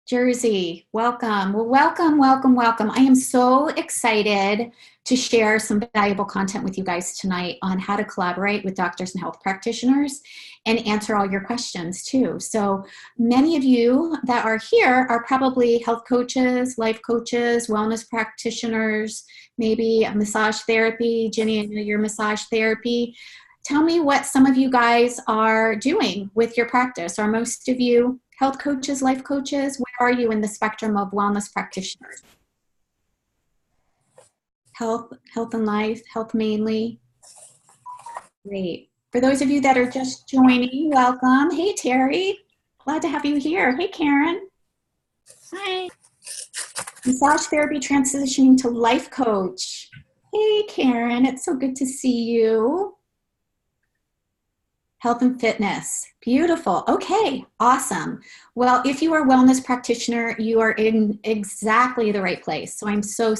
Jersey, welcome. Well, welcome, welcome, welcome. I am so excited to share some valuable content with you guys tonight on how to collaborate with doctors and health practitioners and answer all your questions too. So many of you that are here are probably health coaches, life coaches, wellness practitioners, maybe massage therapy. Jenny, I know you're massage therapy. Tell me what some of you guys are doing with your practice. Are most of you health coaches, life coaches? Where are you in the spectrum of wellness practitioners? Health and life, health mainly. Great. For those of you that are just joining, welcome. Hey, Terry. Glad to have you here. Hey, Karen. Hi. Massage therapy transitioning to life coach. Hey, Karen. It's so good to see you. Health and fitness. Beautiful. Okay, awesome. Well, if you are a wellness practitioner, you are in exactly the right place. So I'm so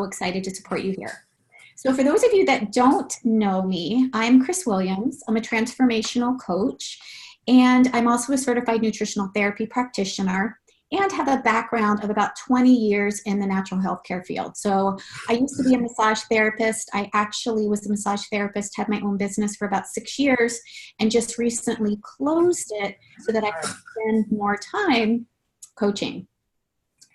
excited to support you here. So for those of you that don't know me, I'm Chris Williams. I'm a transformational coach, and I'm also a certified nutritional therapy practitioner and have a background of about 20 years in the natural health care field. So I used to be a massage therapist. I actually was a massage therapist, had my own business for about 6 years, and just recently closed it so that I could spend more time coaching.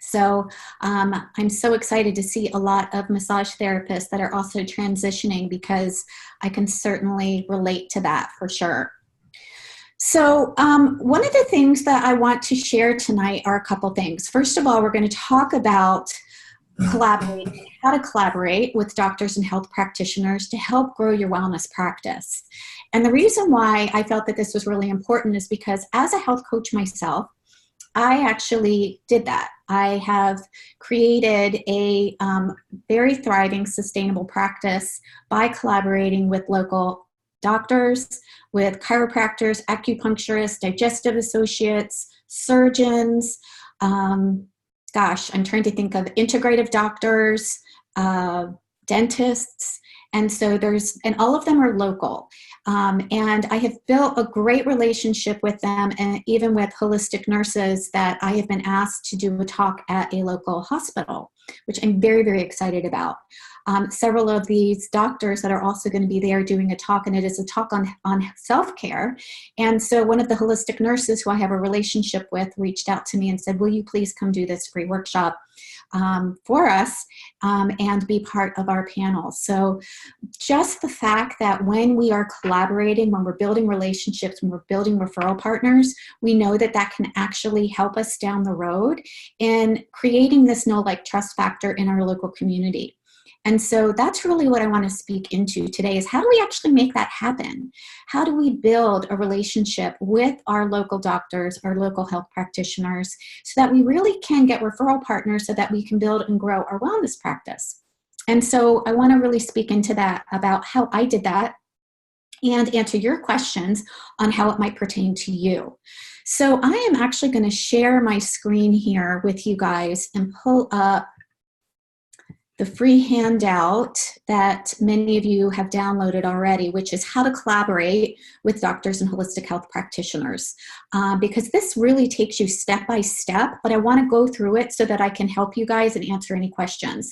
So I'm so excited to see a lot of massage therapists that are also transitioning, because I can certainly relate to that for sure. So one of the things that I want to share tonight are a couple things. First of all, we're going to talk about collaborating, how to collaborate with doctors and health practitioners to help grow your wellness practice. And the reason why I felt that this was really important is because as a health coach myself, I actually did that. I have created a very thriving, sustainable practice by collaborating with local doctors, with chiropractors, acupuncturists, digestive associates, surgeons, I'm trying to think of integrative doctors, dentists, and so and all of them are local. And I have built a great relationship with them, and even with holistic nurses that I have been asked to do a talk at a local hospital, which I'm very excited about. Several of these doctors that are also going to be there doing a talk, and it is a talk on self-care. And so one of the holistic nurses who I have a relationship with reached out to me and said, will you please come do this free workshop for us and be part of our panel. So just the fact that when we are collaborating, when we're building relationships, when we're building referral partners, we know that that can actually help us down the road in creating this know, like, trust factor in our local community. And so that's really what I want to speak into today, is how do we actually make that happen? How do we build a relationship with our local doctors, our local health practitioners, so that we really can get referral partners so that we can build and grow our wellness practice? And so I want to really speak into that, about how I did that, and answer your questions on how it might pertain to you. So I am actually going to share my screen here with you guys and pull up the free handout that many of you have downloaded already, which is how to collaborate with doctors and holistic health practitioners. Because this really takes you step by step, but I want to go through it so that I can help you guys and answer any questions.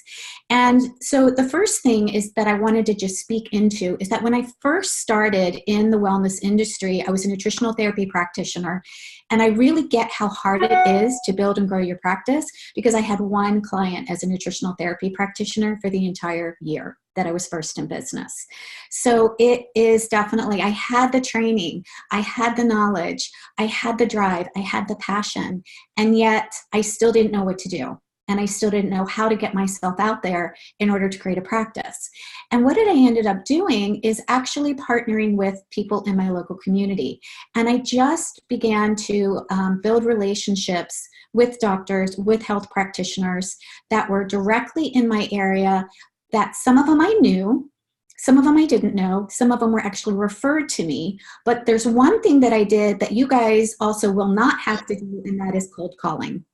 And so the first thing is that I wanted to just speak into is that when I first started in the wellness industry, I was a nutritional therapy practitioner. And I really get how hard it is to build and grow your practice, because I had one client as a nutritional therapy practitioner for the entire year that I was first in business. So it is definitely, I had the training, I had the knowledge, I had the drive, I had the passion, and yet I still didn't know what to do. And I still didn't know how to get myself out there in order to create a practice. And what did I ended up doing is actually partnering with people in my local community. And I just began to build relationships with doctors, with health practitioners that were directly in my area, that some of them I knew, some of them I didn't know, some of them were actually referred to me. But there's one thing that I did that you guys also will not have to do, and that is cold calling.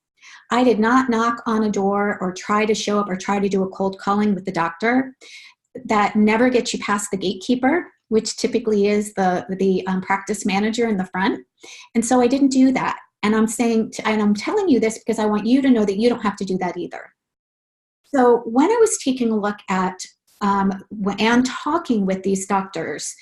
I did not knock on a door or try to show up or try to do a cold calling with the doctor. That never gets you past the gatekeeper, which typically is the practice manager in the front. And so I didn't do that. And and I'm telling you this because I want you to know that you don't have to do that either. So when I was taking a look at and talking with these doctors,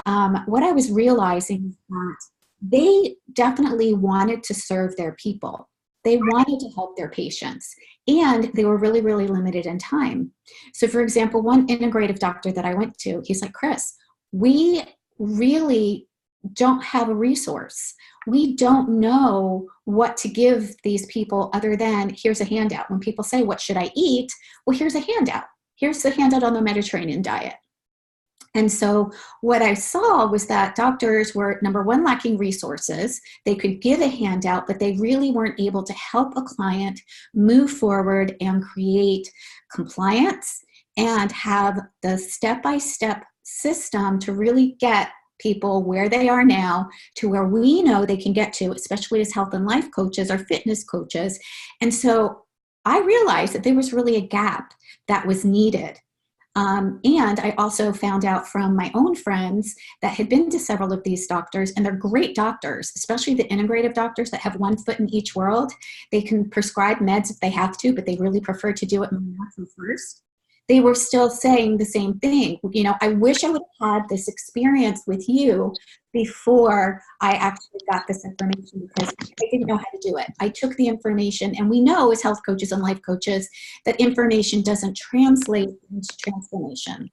what I was realizing is that they definitely wanted to serve their people. They wanted to help their patients, and they were really, really limited in time. So, for example, one integrative doctor that I went to, he's like, Chris, we really don't have a resource. We don't know what to give these people other than here's a handout. When people say, what should I eat? Well, here's a handout. Here's the handout on the Mediterranean diet. And so what I saw was that doctors were, number one, lacking resources. They could give a handout, but they really weren't able to help a client move forward and create compliance and have the step-by-step system to really get people where they are now to where we know they can get to, especially as health and life coaches or fitness coaches. And so I realized that there was really a gap that was needed. And I also found out from my own friends that had been to several of these doctors, and they're great doctors, especially the integrative doctors that have one foot in each world. They can prescribe meds if they have to, but they really prefer to do it natural first. They were still saying the same thing. You know, I wish I would have had this experience with you before I actually got this information because I didn't know how to do it. I took the information, and we know as health coaches and life coaches that information doesn't translate into transformation,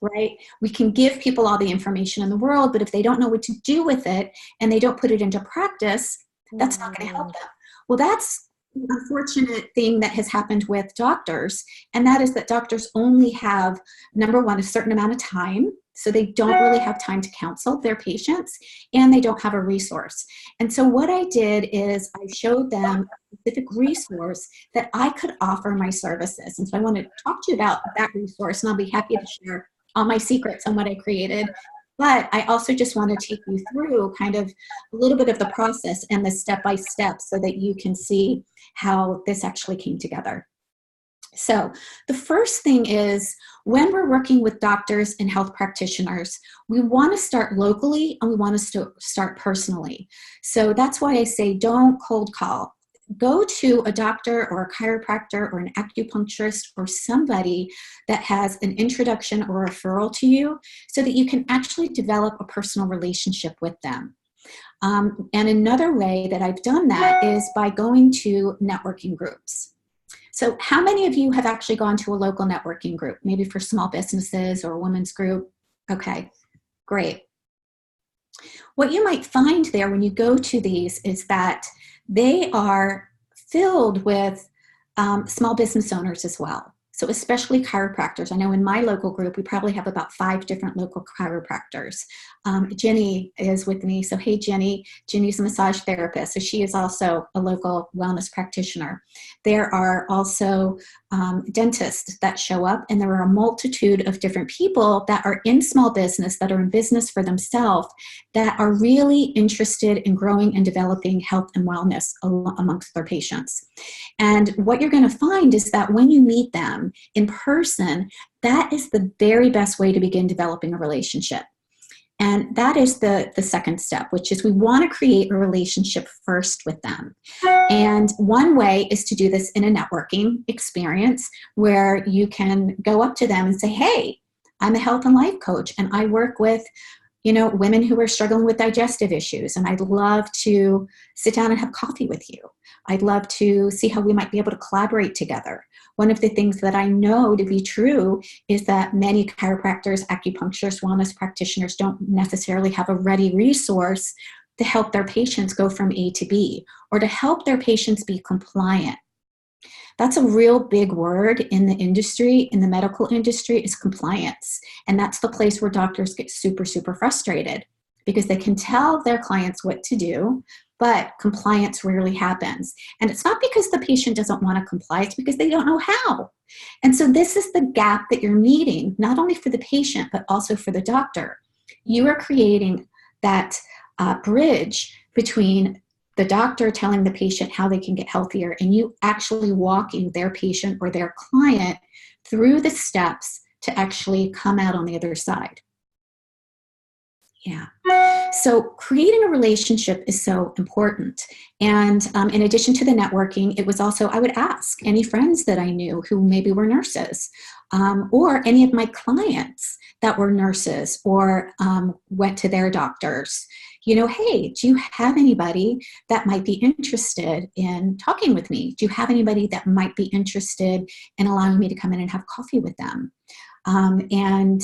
right? We can give people all the information in the world, but if they don't know what to do with it and they don't put it into practice, that's not going to help them. Well, that's the unfortunate thing that has happened with doctors, and that is that doctors only have, number one, a certain amount of time. So they don't really have time to counsel their patients, and they don't have a resource. And so what I did is I showed them a specific resource that I could offer my services. And so I want to talk to you about that resource, and I'll be happy to share all my secrets on what I created. But I also just want to take you through kind of a little bit of the process and the step-by-step so that you can see how this actually came together. So the first thing is when we're working with doctors and health practitioners, we want to start locally and we want to start personally. So that's why I say don't cold call. Go to a doctor or a chiropractor or an acupuncturist or somebody that has an introduction or referral to you so that you can actually develop a personal relationship with them. And another way that I've done that is by going to networking groups. So how many of you have actually gone to a local networking group, maybe for small businesses or a women's group? Okay, great. What you might find there when you go to these is that they are filled with small business owners as well. So especially chiropractors. I know in my local group, we probably have about 5 different local chiropractors. Jenny is with me. So hey, Jenny. Jenny's a massage therapist. So she is also a local wellness practitioner. There are also dentists that show up, and there are a multitude of different people that are in small business, that are in business for themselves, that are really interested in growing and developing health and wellness amongst their patients. And what you're going to find is that when you meet them in person, that is the very best way to begin developing a relationship. And that is the second step, which is we want to create a relationship first with them. And one way is to do this in a networking experience where you can go up to them and say, hey, I'm a health and life coach, and I work with women who are struggling with digestive issues, and I'd love to sit down and have coffee with you. I'd love to see how we might be able to collaborate together. One of the things that I know to be true is that many chiropractors, acupuncturists, wellness practitioners don't necessarily have a ready resource to help their patients go from A to B or to help their patients be compliant. That's a real big word in the industry, in the medical industry, is compliance. And that's the place where doctors get super, super frustrated because they can tell their clients what to do, but compliance rarely happens. And it's not because the patient doesn't want to comply, it's because they don't know how. And so this is the gap that you're meeting, not only for the patient, but also for the doctor. You are creating that bridge between the doctor telling the patient how they can get healthier and you actually walking their patient or their client through the steps to actually come out on the other side. Yeah. So creating a relationship is so important. And in addition to the networking, it was also, I would ask any friends that I knew who maybe were nurses, or any of my clients that were nurses or went to their doctors. You know, hey, do you have anybody that might be interested in talking with me? Do you have anybody that might be interested in allowing me to come in and have coffee with them? And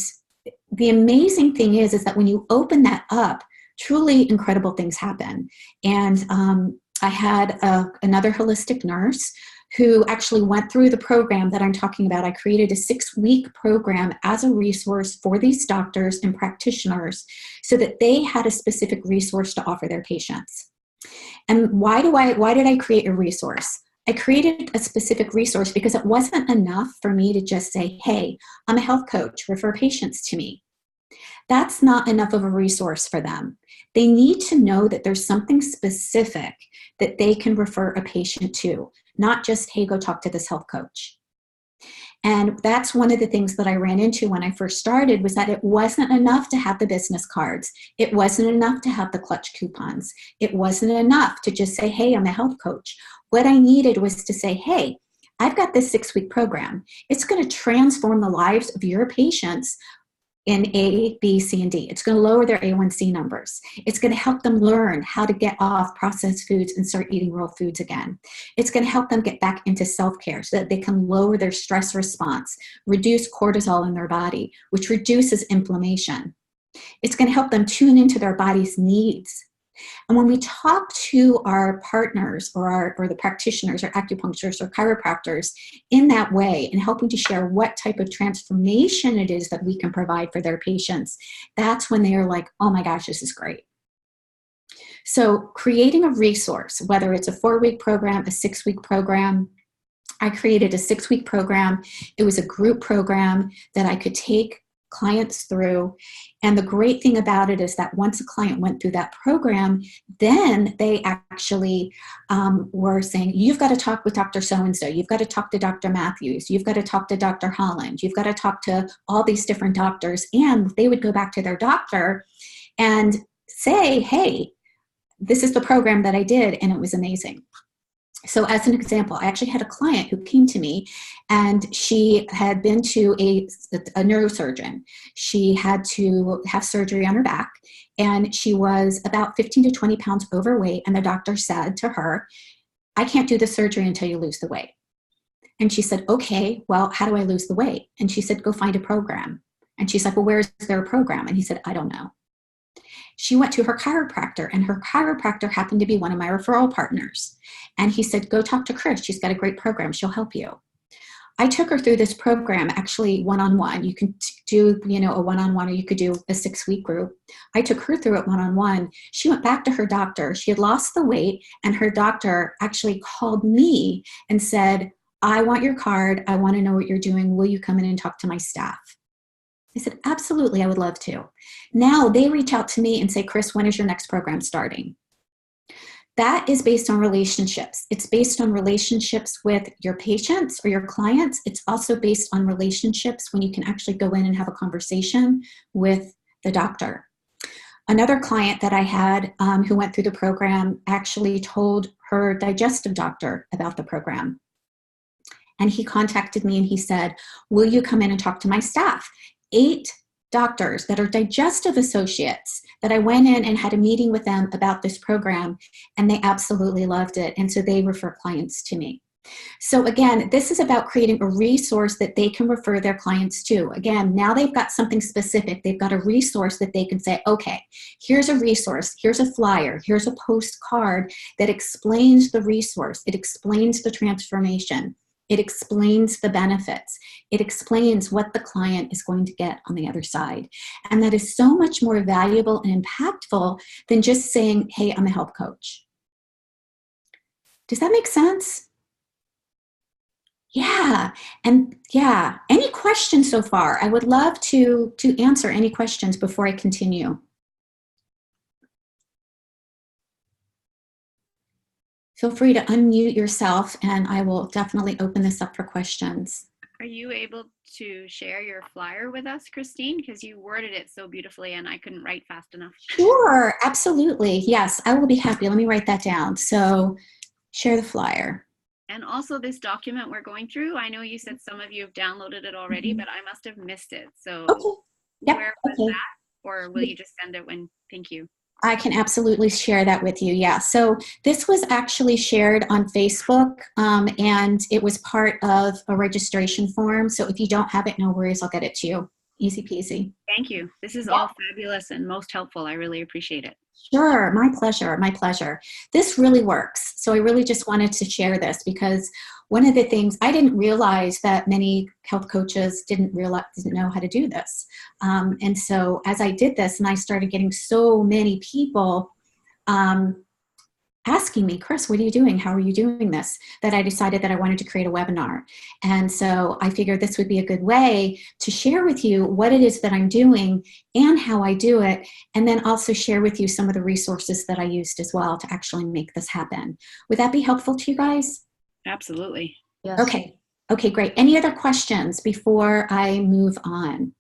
the amazing thing is that when you open that up, truly incredible things happen. And I had another holistic nurse who actually went through the program that I'm talking about. I created a 6-week program as a resource for these doctors and practitioners so that they had a specific resource to offer their patients. And why did I create a resource? I created a specific resource because it wasn't enough for me to just say, hey, I'm a health coach, refer patients to me. That's not enough of a resource for them. They need to know that there's something specific that they can refer a patient to, not just, hey, go talk to this health coach. And that's one of the things that I ran into when I first started, was that it wasn't enough to have the business cards. It wasn't enough to have the clutch coupons. It wasn't enough to just say, hey, I'm a health coach. What I needed was to say, hey, I've got this 6-week program. It's going to transform the lives of your patients in A, B, C, and D. It's going to lower their A1C numbers. It's going to help them learn how to get off processed foods and start eating real foods again. It's going to help them get back into self-care so that they can lower their stress response, reduce cortisol in their body, which reduces inflammation. It's going to help them tune into their body's needs. And when we talk to our partners or the practitioners or acupuncturists or chiropractors in that way and helping to share what type of transformation it is that we can provide for their patients, that's when they are like, oh my gosh, this is great. So creating a resource, whether it's a 4-week program, a 6-week program, I created a 6-week program. It was a group program that I could take clients through. And the great thing about it is that once a client went through that program, then they actually were saying, you've got to talk with Dr. So-and-so, you've got to talk to Dr. Matthews, you've got to talk to Dr. Holland, you've got to talk to all these different doctors. And they would go back to their doctor and say, hey, this is the program that I did, and it was amazing. So as an example, I actually had a client who came to me and she had been to a neurosurgeon. She had to have surgery on her back and she was about 15 to 20 pounds overweight. And the doctor said to her, I can't do the surgery until you lose the weight. And she said, okay, well, how do I lose the weight? And she said, go find a program. And she's like, well, where is there a program? And he said, I don't know. She went to her chiropractor, and her chiropractor happened to be one of my referral partners. And he said, go talk to Chris. She's got a great program. She'll help you. I took her through this program, actually one-on-one. You can do, a one-on-one, or you could do a 6-week group. I took her through it one-on-one. She went back to her doctor. She had lost the weight, and her doctor actually called me and said, I want your card. I want to know what you're doing. Will you come in and talk to my staff? I said, absolutely, I would love to. Now they reach out to me and say, Chris, when is your next program starting? That is based on relationships. It's based on relationships with your patients or your clients. It's also based on relationships when you can actually go in and have a conversation with the doctor. Another client that I had who went through the program actually told her digestive doctor about the program. And he contacted me and he said, will you come in and talk to my staff? 8 doctors that are digestive associates that I went in and had a meeting with them about this program, and they absolutely loved it. And so they refer clients to me. So again, this is about creating a resource that they can refer their clients to. Again, now they've got something specific. They've got a resource that they can say, okay, here's a resource, here's a flyer, here's a postcard that explains the resource. It explains the transformation. It explains the benefits. It explains what the client is going to get on the other side. And that is so much more valuable and impactful than just saying, hey, I'm a health coach. Does that make sense? Yeah. And yeah, any questions so far? I would love to answer any questions before I continue. Feel free to unmute yourself and I will definitely open this up for questions. Are you able to share your flyer with us, Christine? Because you worded it so beautifully and I couldn't write fast enough. Sure, absolutely. Yes, I will be happy. Let me write that down. So share the flyer. And also this document we're going through, I know you said some of you have downloaded it already, but I must have missed it. So Okay. Yep. where was Okay. that? Or will you just send it when? Thank you. I can absolutely share that with you. Yeah. So this was actually shared on Facebook, and it was part of a registration form. So if you don't have it, no worries. I'll get it to you. Easy peasy. Thank you. This is Yep. all fabulous and most helpful. I really appreciate it. Sure, my pleasure, my pleasure. This really works. So I really just wanted to share this because one of the things I didn't realize that many health coaches didn't know how to do this. And so as I did this and I started getting so many people asking me, Chris, what are you doing? How are you doing this? That I decided that I wanted to create a webinar. And so I figured this would be a good way to share with you what it is that I'm doing and how I do it, and then also share with you some of the resources that I used as well to actually make this happen. Would that be helpful to you guys? Absolutely. Yes. Okay. Okay, great. Any other questions before I move on?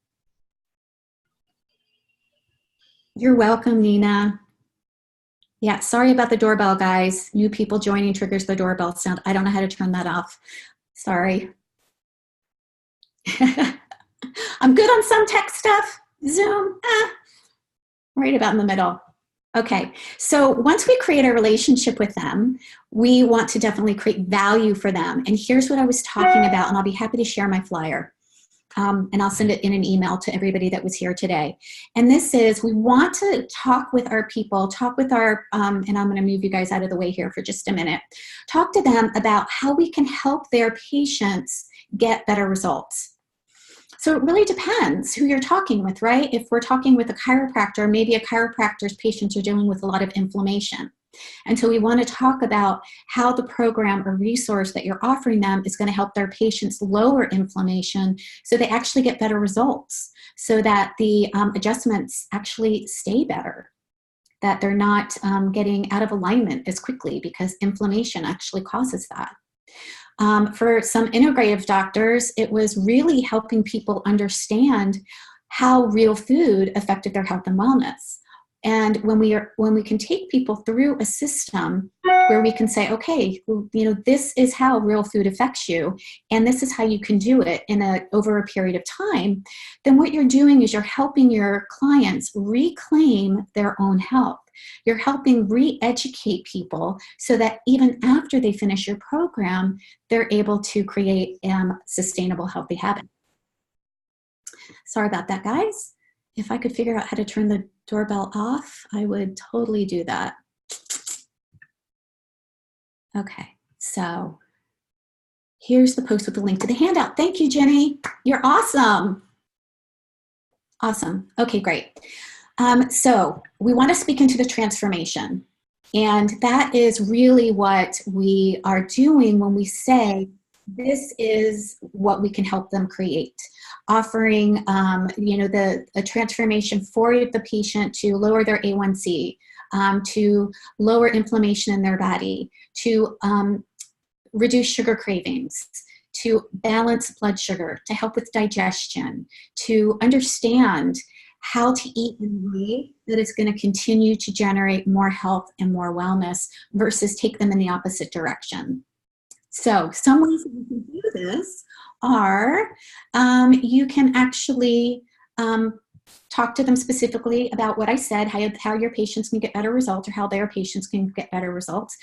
You're welcome, Nina. Yeah, sorry about the doorbell, guys. New people joining triggers the doorbell sound. I don't know how to turn that off. Sorry. I'm good on some tech stuff. Zoom, right about in the middle. Okay, so once we create a relationship with them, we want to definitely create value for them. And here's what I was talking about, and I'll be happy to share my flyer. And I'll send it in an email to everybody that was here today. And this is, we want to talk with our people, talk with our, and I'm going to move you guys out of the way here for just a minute, talk to them about how we can help their patients get better results. So it really depends who you're talking with, right? If we're talking with a chiropractor, maybe a chiropractor's patients are dealing with a lot of inflammation. And so we want to talk about how the program or resource that you're offering them is going to help their patients lower inflammation so they actually get better results, so that the adjustments actually stay better, that they're not getting out of alignment as quickly because inflammation actually causes that. For some integrative doctors, it was really helping people understand how real food affected their health and wellness. And when we can take people through a system where we can say, okay, you know, this is how real food affects you, and this is how you can do it over a period of time, then what you're doing is you're helping your clients reclaim their own health. You're helping re-educate people so that even after they finish your program, they're able to create sustainable, healthy habits. Sorry about that, guys. If I could figure out how to turn the doorbell off, I would totally do that. Okay, so here's the post with the link to the handout. Thank you, Jenny. You're awesome. Awesome. Okay, great. So we want to speak into the transformation. And that is really what we are doing when we say this is what we can help them create. Offering, you know, a transformation for the patient to lower their A1C, to lower inflammation in their body, to reduce sugar cravings, to balance blood sugar, to help with digestion, to understand how to eat in a way that is going to continue to generate more health and more wellness versus take them in the opposite direction. So some ways that you can do this are you can actually talk to them specifically about what I said, how your patients can get better results or how their patients can get better results.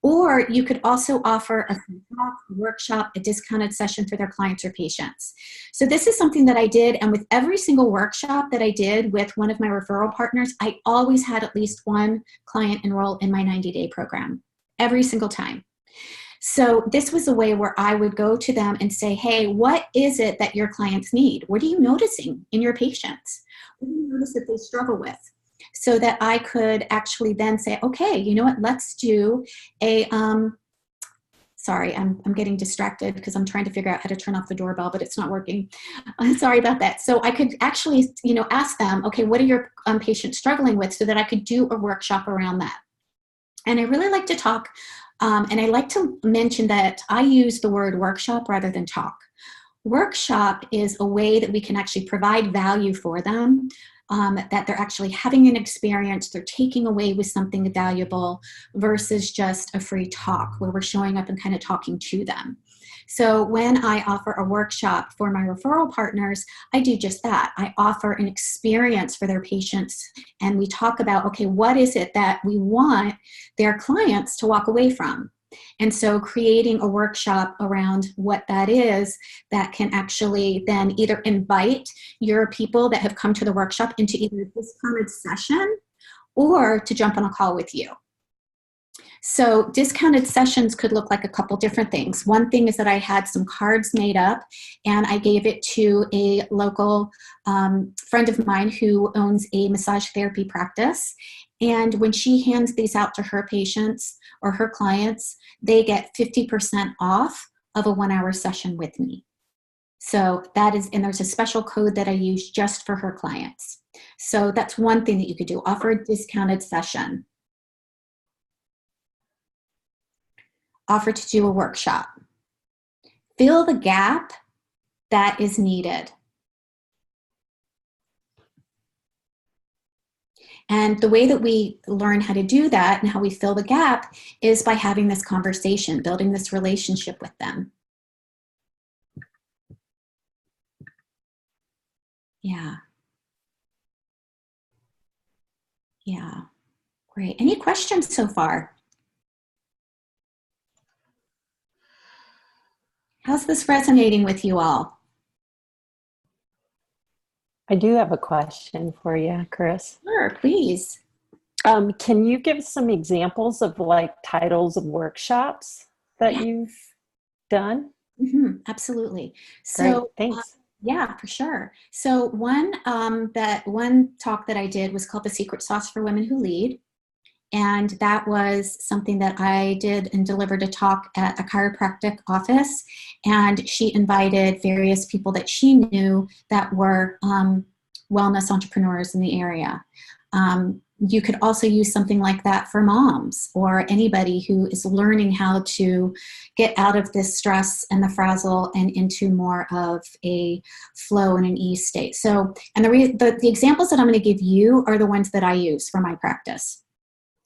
Or you could also offer a talk, workshop, a discounted session for their clients or patients. So this is something that I did, and with every single workshop that I did with one of my referral partners, I always had at least one client enroll in my 90-day program, every single time. So this was a way where I would go to them and say, hey, what is it that your clients need? What are you noticing in your patients? What do you notice that they struggle with? So that I could actually then say, okay, you know what, let's do a, sorry, I'm getting distracted because I'm trying to figure out how to turn off the doorbell, but it's not working. Sorry about that. So I could actually, you know, ask them, okay, what are your patients struggling with, so that I could do a workshop around that. And I really like to talk, and I like to mention that I use the word workshop rather than talk. workshop is a way that we can actually provide value for them, that they're actually having an experience, they're taking away with something valuable versus just a free talk where we're showing up and kind of talking to them. So when I offer a workshop for my referral partners, I do just that. I offer an experience for their patients, and we talk about, okay, what is it that we want their clients to walk away from? And so creating a workshop around what that is that can actually then either invite your people that have come to the workshop into either a discounted session or to jump on a call with you. So discounted sessions could look like a couple different things. One thing is that I had some cards made up and I gave it to a local friend of mine who owns a massage therapy practice. And when she hands these out to her patients or her clients, they get 50% off of a 1-hour session with me. So that is, and there's a special code that I use just for her clients. So that's one thing that you could do, offer a discounted session. Offer to do a workshop. Fill the gap that is needed. And the way that we learn how to do that and how we fill the gap is by having this conversation, building this relationship with them. Yeah. Yeah. Great. Any questions so far? How's this resonating with you all? I do have a question for you, Chris. Sure, please. Can you give some examples of like titles of workshops that you've done? Absolutely. Great, So, thanks. yeah, for sure. So one talk that I did was called The Secret Sauce for Women Who Lead. And that was something that I did and delivered a talk at a chiropractic office. And she invited various people that she knew that were wellness entrepreneurs in the area. You could also use something like that for moms or anybody who is learning how to get out of this stress and the frazzle and into more of a flow and an ease state. So, and the examples that I'm going to give you are the ones that I use for my practice.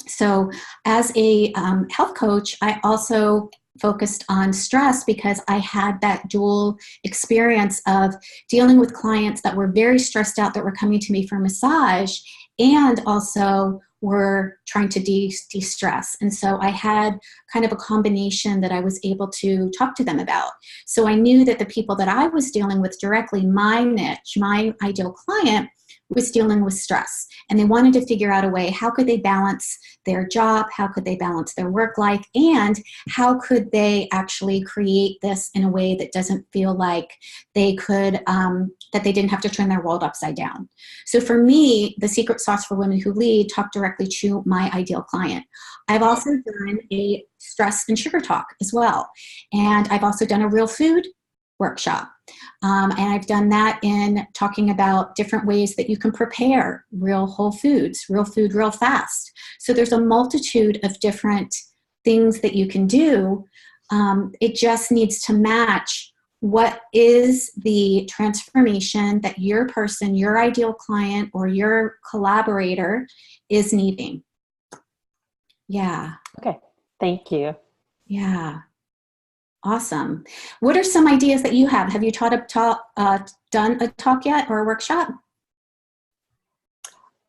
So as a health coach, I also focused on stress because I had that dual experience of dealing with clients that were very stressed out that were coming to me for massage and also were trying to de-stress. And so I had kind of a combination that I was able to talk to them about. So I knew that the people that I was dealing with directly, my niche, my ideal client, was dealing with stress. And they wanted to figure out a way, how could they balance their job? How could they balance their work life? And how could they actually create this in a way that doesn't feel like they could, that they didn't have to turn their world upside down? So for me, The Secret Sauce for Women Who Lead talked directly to my ideal client. I've also done a stress and sugar talk as well. And I've also done a real food workshop. And I've done that in talking about different ways that you can prepare real whole foods, real food, real fast. So there's a multitude of different things that you can do. It just needs to match what is the transformation that your person, your ideal client, or your collaborator is needing. Yeah. Okay, thank you. Yeah. Awesome. What are some ideas that you have? Have you done a talk yet or a workshop?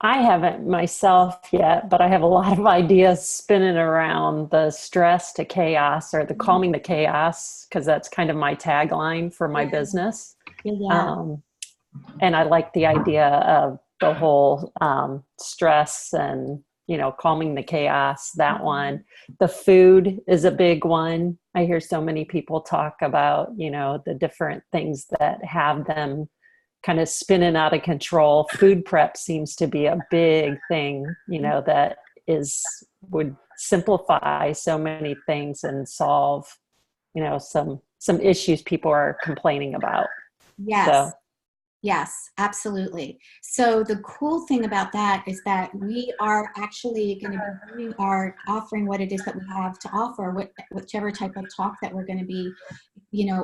I haven't myself yet, but I have a lot of ideas spinning around the stress to chaos or the calming the chaos, because that's kind of my tagline for my business. Yeah. And I like the idea of the whole stress and, calming the chaos, that one. The food is a big one. I hear so many people talk about, the different things that have them kind of spinning out of control. Food prep seems to be a big thing, that would simplify so many things and solve, some issues people are complaining about. Yes. So. Yes, absolutely. So the cool thing about that is that we are actually going to be offering what it is that we have to offer, whichever type of talk that we're going to be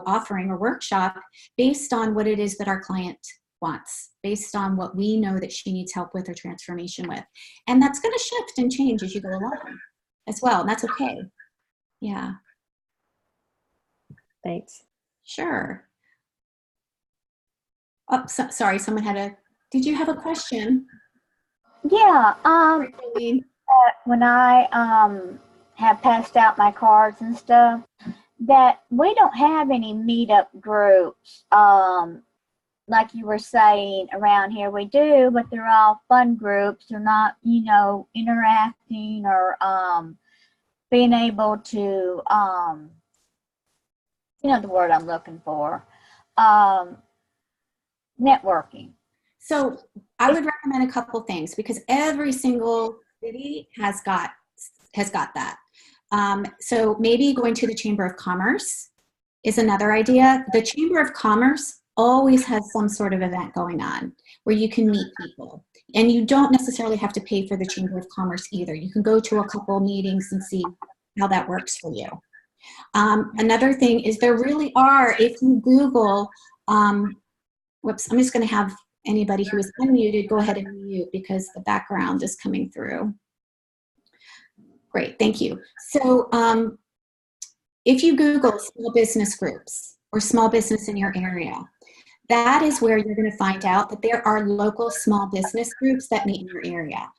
offering or workshop based on what it is that our client wants, based on what we know that she needs help with or transformation with. And that's going to shift and change as you go along as well. And that's okay. Yeah. Thanks. Sure. Oh, sorry, someone did you have a question? Yeah, Arlene? when I have passed out my cards and stuff, that we don't have any meetup groups, like you were saying around here. We do, but they're all fun groups. They're not, interacting or being able to, the word I'm looking for, networking. So I would recommend a couple things, because every single city has got that. So maybe going to the Chamber of Commerce is another idea. The Chamber of Commerce always has some sort of event going on where you can meet people. And you don't necessarily have to pay for the Chamber of Commerce either. You can go to a couple meetings and see how that works for you. Another thing is there really are, if you Google, whoops, I'm just going to have anybody who is unmuted go ahead and mute because the background is coming through. Great, thank you. So if you Google small business groups or small business in your area, that is where you're going to find out that there are local small business groups that meet in your area.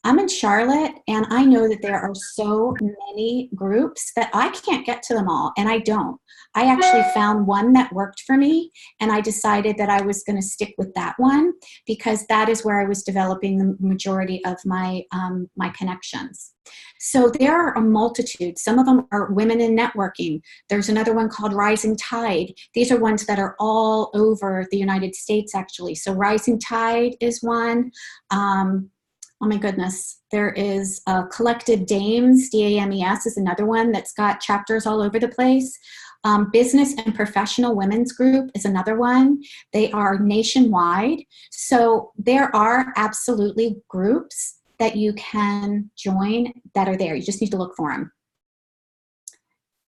I'm in Charlotte, and I know that there are so many groups that I can't get to them all, and I don't. I actually found one that worked for me, and I decided that I was going to stick with that one because that is where I was developing the majority of my my connections. So there are a multitude. Some of them are women in networking. There's another one called Rising Tide. These are ones that are all over the United States, actually. So Rising Tide is one. Oh my goodness, there is Collective Dames, DAMES is another one that's got chapters all over the place. Business and Professional Women's Group is another one. They are nationwide. So there are absolutely groups that you can join that are there. You just need to look for them.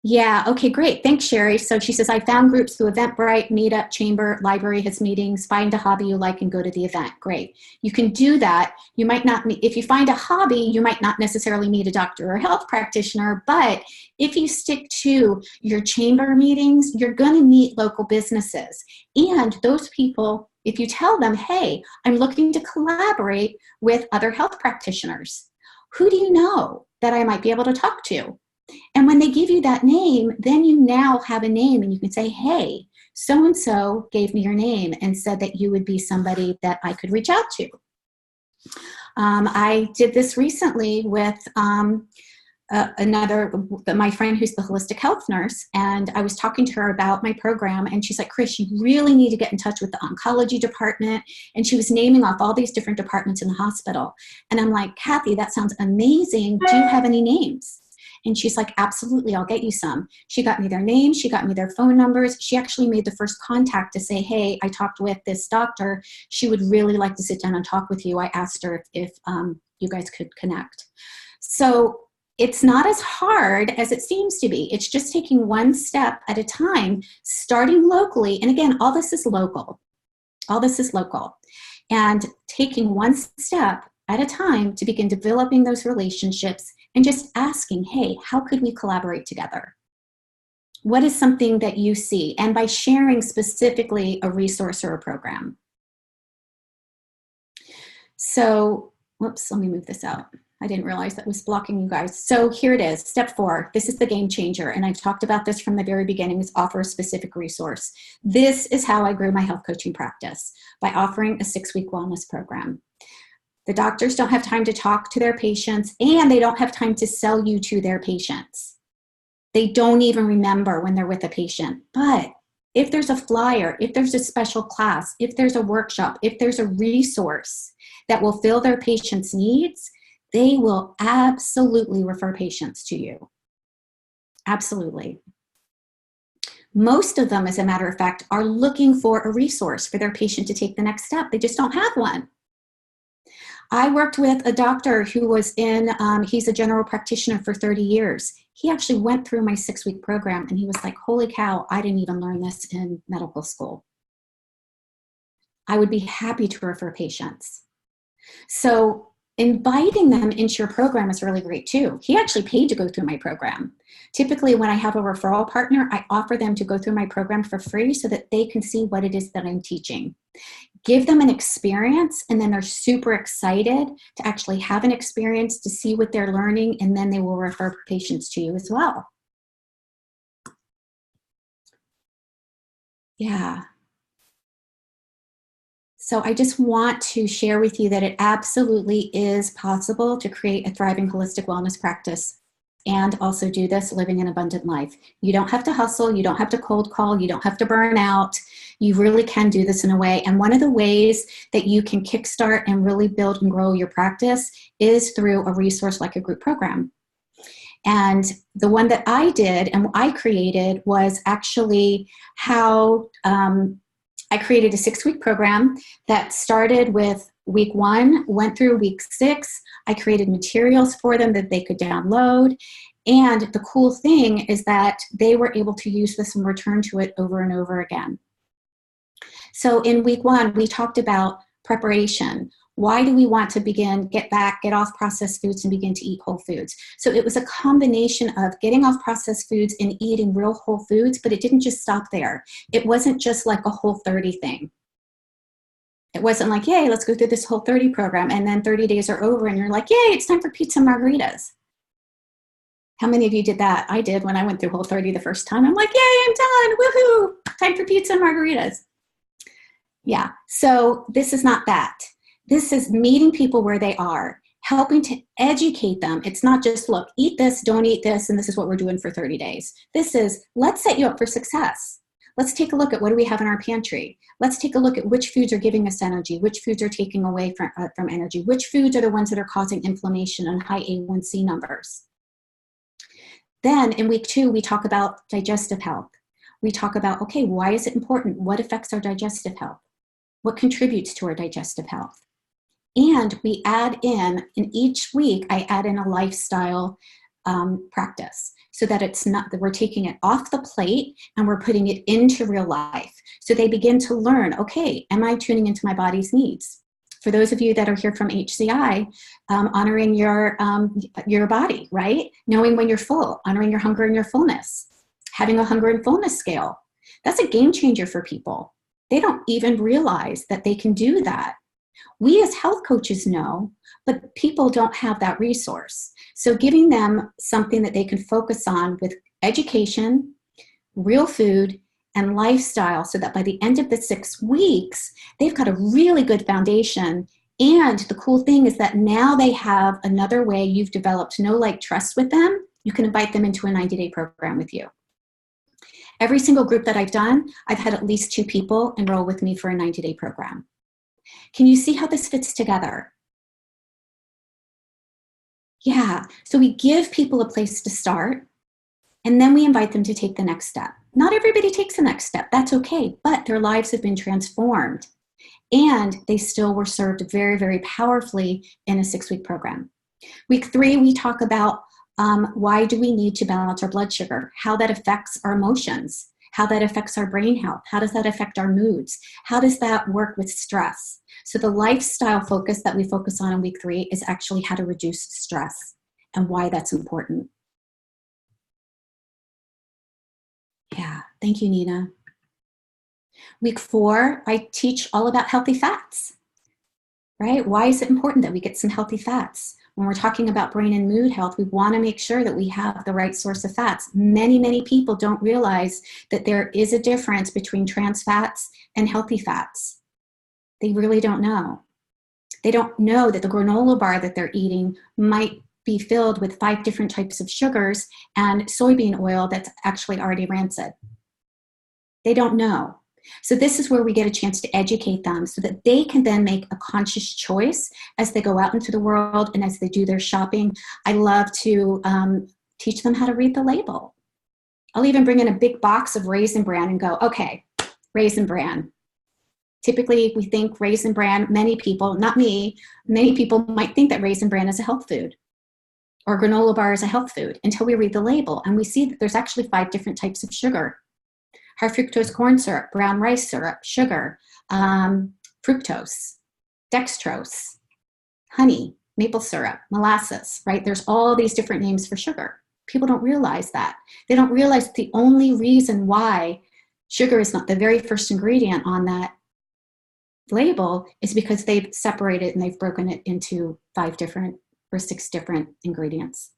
Yeah, okay, great. Thanks, Sherry. So she says, I found groups through Eventbrite, Meetup, Chamber, Library has meetings, find a hobby you like and go to the event. Great. You can do that. You might not meet, if you find a hobby, you might not necessarily meet a doctor or health practitioner, but if you stick to your chamber meetings, you're going to meet local businesses. And those people, if you tell them, hey, I'm looking to collaborate with other health practitioners, who do you know that I might be able to talk to? And when they give you that name, then you now have a name and you can say, hey, so-and-so gave me your name and said that you would be somebody that I could reach out to. I did this recently with my friend who's the holistic health nurse, and I was talking to her about my program, and she's like, Chris, you really need to get in touch with the oncology department. And she was naming off all these different departments in the hospital. And I'm like, Kathy, that sounds amazing. Do you have any names? And she's like, absolutely, I'll get you some. She got me their names. She got me their phone numbers. She actually made the first contact to say, hey, I talked with this doctor. She would really like to sit down and talk with you. I asked her if you guys could connect. So it's not as hard as it seems to be. It's just taking one step at a time, starting locally. And again, all this is local. All this is local. And taking one step at a time to begin developing those relationships and just asking, hey, how could we collaborate together? What is something that you see? And by sharing specifically a resource or a program. So, whoops, let me move this out. I didn't realize that was blocking you guys. So here it is, step 4. This is the game changer. And I've talked about this from the very beginning, is offer a specific resource. This is how I grew my health coaching practice, by offering a 6-week wellness program. The doctors don't have time to talk to their patients, and they don't have time to sell you to their patients. They don't even remember when they're with a patient. But if there's a flyer, if there's a special class, if there's a workshop, if there's a resource that will fill their patients' needs, they will absolutely refer patients to you. Absolutely. Most of them, as a matter of fact, are looking for a resource for their patient to take the next step. They just don't have one. I worked with a doctor who was he's a general practitioner for 30 years. He actually went through my 6-week program and he was like, holy cow, I didn't even learn this in medical school. I would be happy to refer patients. So inviting them into your program is really great too. He actually paid to go through my program. Typically, when I have a referral partner, I offer them to go through my program for free so that they can see what it is that I'm teaching. Give them an experience, and then they're super excited to actually have an experience, to see what they're learning, and then they will refer patients to you as well. Yeah. So I just want to share with you that it absolutely is possible to create a thriving holistic wellness practice and also do this living an abundant life. You don't have to hustle. You don't have to cold call. You don't have to burn out. You really can do this in a way. And one of the ways that you can kickstart and really build and grow your practice is through a resource like a group program. And the one that I did and I created was actually how I created a 6-week program that started with week 1, went through week 6. I created materials for them that they could download. And the cool thing is that they were able to use this and return to it over and over again. So in week 1, we talked about preparation. Why do we want to get off processed foods and begin to eat whole foods? So it was a combination of getting off processed foods and eating real whole foods, but it didn't just stop there. It wasn't just like a Whole30 thing. It wasn't like, yay, let's go through this Whole30 program, and then 30 days are over and you're like, yay, it's time for pizza and margaritas. How many of you did that? I did when I went through Whole30 the first time. I'm like, yay, I'm done, woohoo, time for pizza and margaritas. Yeah, so this is not that. This is meeting people where they are, helping to educate them. It's not just, look, eat this, don't eat this, and this is what we're doing for 30 days. This is, let's set you up for success. Let's take a look at what do we have in our pantry. Let's take a look at which foods are giving us energy, which foods are taking away from energy, which foods are the ones that are causing inflammation and high A1C numbers. Then in week 2, we talk about digestive health. We talk about, okay, why is it important? What affects our digestive health? What contributes to our digestive health? And we add in each week, I add in a lifestyle practice so that it's not that we're taking it off the plate and we're putting it into real life. So they begin to learn, okay, am I tuning into my body's needs? For those of you that are here from HCI, honoring your body, right? Knowing when you're full, honoring your hunger and your fullness, having a hunger and fullness scale. That's a game changer for people. They don't even realize that they can do that. We as health coaches know, but people don't have that resource. So giving them something that they can focus on with education, real food, and lifestyle so that by the end of the 6 weeks, they've got a really good foundation. And the cool thing is that now they have another way you've developed know, like, trust with them. You can invite them into a 90-day program with you. Every single group that I've done, I've had at least 2 people enroll with me for a 90-day program. Can you see how this fits together? Yeah, so we give people a place to start, and then we invite them to take the next step. Not everybody takes the next step, that's okay, but their lives have been transformed, and they still were served very, very powerfully in a 6-week program. Week 3, we talk about why do we need to balance our blood sugar, how that affects our emotions, how that affects our brain health, how does that affect our moods, how does that work with stress. So the lifestyle focus that we focus on in week 3 is actually how to reduce stress and why that's important. Yeah, thank you, Nina. Week 4, I teach all about healthy fats, right? Why is it important that we get some healthy fats? When we're talking about brain and mood health, we want to make sure that we have the right source of fats. Many, many people don't realize that there is a difference between trans fats and healthy fats. They really don't know. They don't know that the granola bar that they're eating might be filled with 5 different types of sugars and soybean oil that's actually already rancid. They don't know. So this is where we get a chance to educate them so that they can then make a conscious choice as they go out into the world and as they do their shopping. I love to teach them how to read the label. I'll even bring in a big box of Raisin Bran and go, okay, Raisin Bran. Typically, we think Raisin Bran, many people, not me, many people might think that Raisin Bran is a health food. or granola bar is a health food until we read the label and we see that there's actually 5 different types of sugar. High fructose corn syrup, brown rice syrup, sugar, fructose, dextrose, honey, maple syrup, molasses, right? There's all these different names for sugar. People don't realize that. They don't realize the only reason why sugar is not the very first ingredient on that label is because they've separated and they've broken it into 5 different or 6 different ingredients.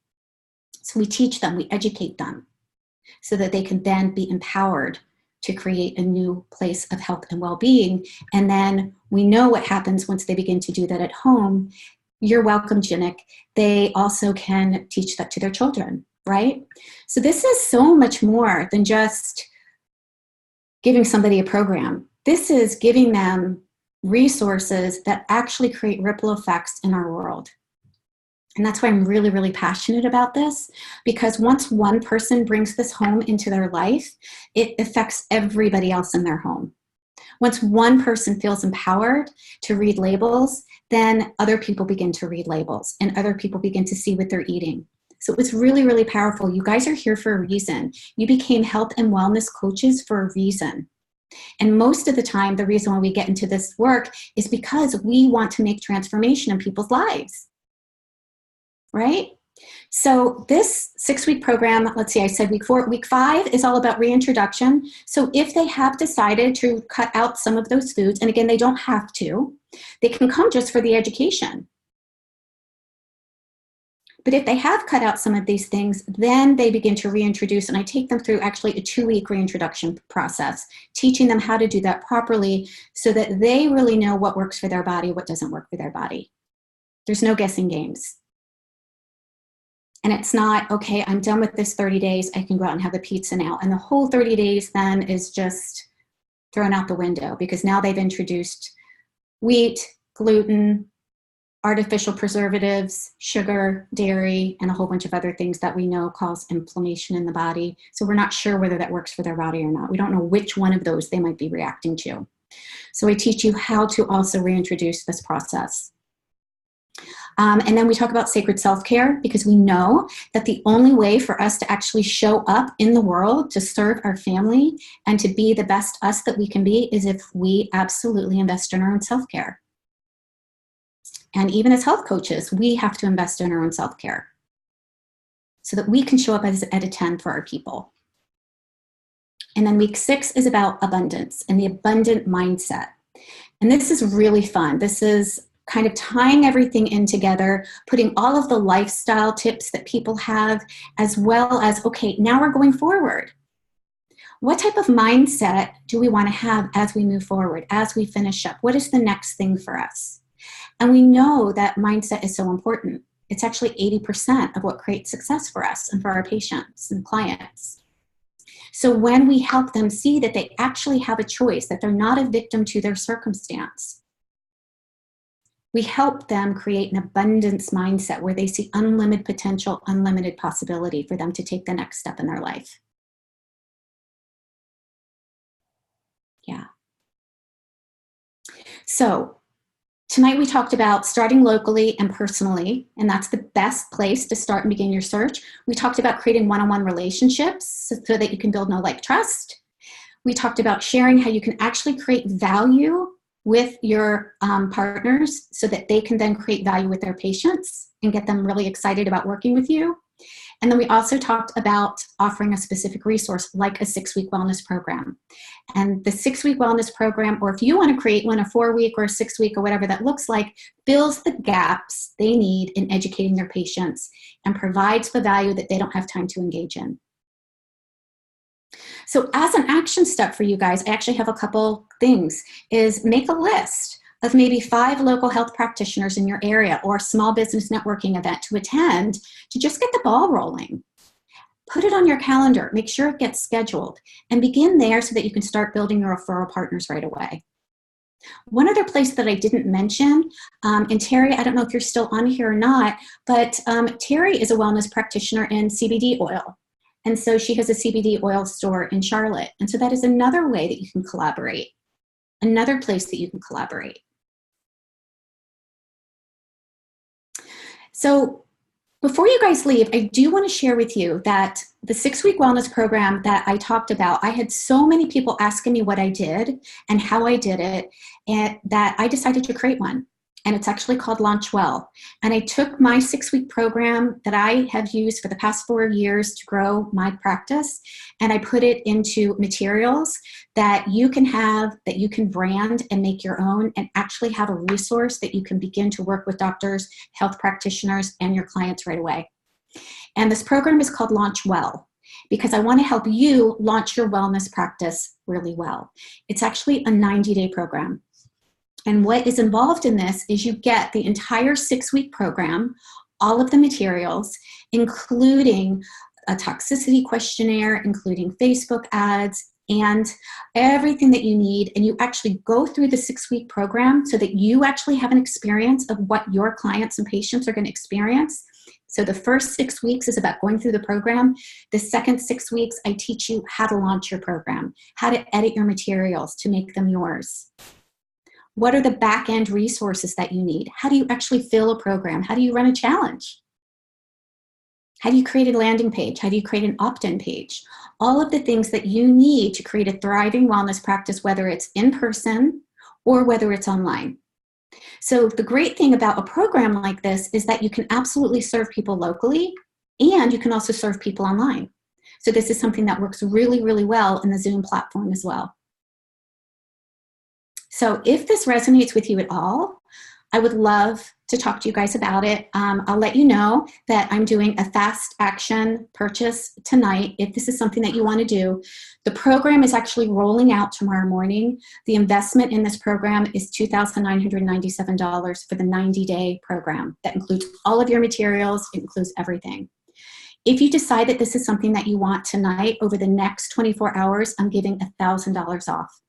So we teach them, we educate them so that they can then be empowered to create a new place of health and well-being. And then we know what happens once they begin to do that at home. You're welcome, Jinnick. They also can teach that to their children, right? So this is so much more than just giving somebody a program. This is giving them resources that actually create ripple effects in our world. And that's why I'm really, really passionate about this, because once one person brings this home into their life, it affects everybody else in their home. Once one person feels empowered to read labels, then other people begin to read labels and other people begin to see what they're eating. So it's really, really powerful. You guys are here for a reason. You became health and wellness coaches for a reason. And most of the time, the reason why we get into this work is because we want to make transformation in people's lives, right? So this 6-week program, let's see, I said week 4, week 5 is all about reintroduction. So if they have decided to cut out some of those foods, and again, they don't have to, they can come just for the education. But if they have cut out some of these things, then they begin to reintroduce, and I take them through actually a 2-week reintroduction process, teaching them how to do that properly so that they really know what works for their body, what doesn't work for their body. There's no guessing games. And it's not, okay, I'm done with this 30 days, I can go out and have the pizza now. And the whole 30 days then is just thrown out the window because now they've introduced wheat, gluten, artificial preservatives, sugar, dairy, and a whole bunch of other things that we know cause inflammation in the body. So we're not sure whether that works for their body or not. We don't know which one of those they might be reacting to. So I teach you how to also reintroduce this process. And then we talk about sacred self-care because we know that the only way for us to actually show up in the world to serve our family and to be the best us that we can be is if we absolutely invest in our own self-care. And even as health coaches, we have to invest in our own self-care so that we can show up as at a 10 for our people. And then week 6 is about abundance and the abundant mindset. And this is really fun. This is kind of tying everything in together, putting all of the lifestyle tips that people have, as well as, okay, now we're going forward. What type of mindset do we want to have as we move forward, as we finish up? What is the next thing for us? And we know that mindset is so important. It's actually 80% of what creates success for us and for our patients and clients. So when we help them see that they actually have a choice, that they're not a victim to their circumstance, we help them create an abundance mindset where they see unlimited potential, unlimited possibility for them to take the next step in their life. Yeah. So tonight we talked about starting locally and personally, and that's the best place to start and begin your search. We talked about creating one-on-one relationships so that you can build know, like, trust. We talked about sharing how you can actually create value with your partners so that they can then create value with their patients and get them really excited about working with you. And then we also talked about offering a specific resource like a 6-week wellness program. And the 6-week wellness program, or if you want to create one, a 4-week or a 6-week or whatever that looks like, fills the gaps they need in educating their patients and provides the value that they don't have time to engage in. So as an action step for you guys, I actually have a couple things, is make a list of maybe 5 local health practitioners in your area or a small business networking event to attend to just get the ball rolling. Put it on your calendar, make sure it gets scheduled, and begin there so that you can start building your referral partners right away. One other place that I didn't mention, and Terry, I don't know if you're still on here or not, but Terry is a wellness practitioner in CBD oil. And so she has a CBD oil store in Charlotte. And so that is another way that you can collaborate, another place that you can collaborate. So Before you guys leave, I do want to share with you that the 6-week wellness program that I talked about, I had so many people asking me what I did and how I did it, and that I decided to create one. And it's actually called Launch Well. And I took my 6-week program that I have used for the past 4 years to grow my practice, and I put it into materials that you can have, that you can brand and make your own, and actually have a resource that you can begin to work with doctors, health practitioners, and your clients right away. And this program is called Launch Well, because I want to help you launch your wellness practice really well. It's actually a 90-day program. And what is involved in this is you get the entire 6-week program, all of the materials, including a toxicity questionnaire, including Facebook ads, and everything that you need. And you actually go through the 6-week program so that you actually have an experience of what your clients and patients are going to experience. So the first 6 weeks is about going through the program. The second 6 weeks, I teach you how to launch your program, how to edit your materials to make them yours. What are the back-end resources that you need? How do you actually fill a program? How do you run a challenge? How do you create a landing page? How do you create an opt-in page? All of the things that you need to create a thriving wellness practice, whether it's in person or whether it's online. So the great thing about a program like this is that you can absolutely serve people locally, and you can also serve people online. So this is something that works really, really well in the Zoom platform as well. So if this resonates with you at all, I would love to talk to you guys about it. I'll let you know that I'm doing a fast action purchase tonight if this is something that you want to do. The program is actually rolling out tomorrow morning. The investment in this program is $2,997 for the 90-day program. That includes all of your materials. It includes everything. If you decide that this is something that you want tonight, over the next 24 hours, I'm giving $1,000 off,